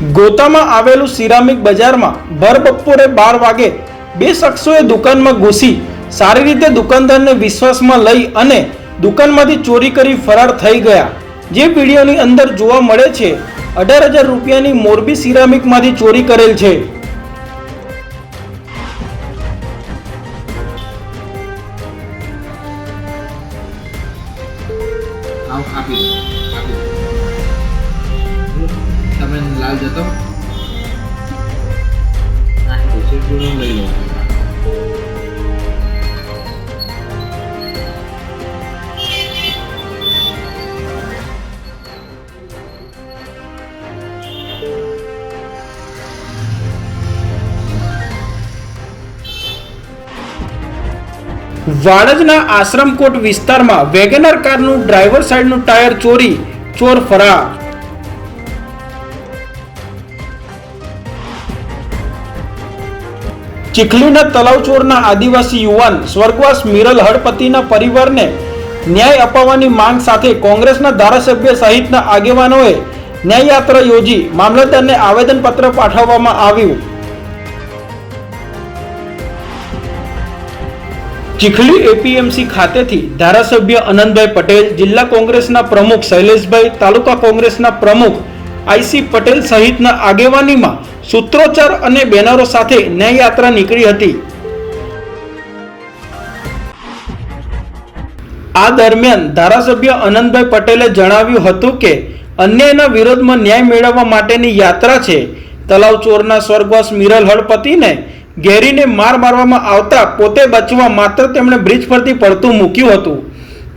ગોતામાં આવેલું સિરામિક બજારમાં ભર બપોરે 12 વાગે બે શખ્સોએ દુકાનમાં ઘૂસી સારી રીતે દુકાનદારને વિશ્વાસમાં લઈ અને દુકાનમાંથી ચોરી કરી ફરાર થઈ ગયા। જે વિડીયોની અંદર જોવા મળે છે 18,000 રૂપિયાની મોરબી સિરામિકમાંથી ચોરી કરેલ છે। लाल जतो लई लो। વાડજના આશ્રમકોટ વિસ્તારમાં વેગેનર કારનું ડ્રાઈવર સાઈડનું ટાયર ચોરી, ચોર ફરાર। ચીખલીના તલાવચોરના આદિવાસી યુવાન સ્વર્ગવાસ મિરલ હળપતિના પરિવારને ન્યાય અપાવવાની માંગ સાથે કોંગ્રેસના ધારાસભ્ય સહિતના આગેવાનોએ ન્યાય યાત્રા યોજી મામલતદારને આવેદનપત્ર પાઠવવામાં આવ્યું। ચીખલી એપીએમસી ખાતેથી ધારાસભ્ય અનંતભાઈ પટેલ, જિલ્લા કોંગ્રેસના પ્રમુખ શૈલેષભાઈ, તાલુકા કોંગ્રેસના પ્રમુખ આઈસી પટેલ સહિતના આગેવાનીમાં સૂત્રોચ્ચાર અને બેનરો સાથે ન્યાય યાત્રા નીકળી હતી। આ દરમિયાન ધારાસભ્ય અનંતભાઈ પટેલે જણાવ્યું હતું કે અન્યાયના વિરોધમાં ન્યાય મેળવવા માટેની યાત્રા છે। તલાવચોરના સ્વર્ગવાસ મિરલ હળપતિને ઘેરીને મારવામાં આવતા પોતે બચવા માત્ર તેમણે બ્રિજ પરથી પડતું મૂક્યું હતું,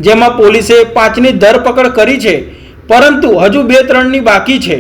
જેમાં પોલીસે 5ની ધરપકડ કરી છે, પરંતુ હજુ 2-3ની બાકી છે।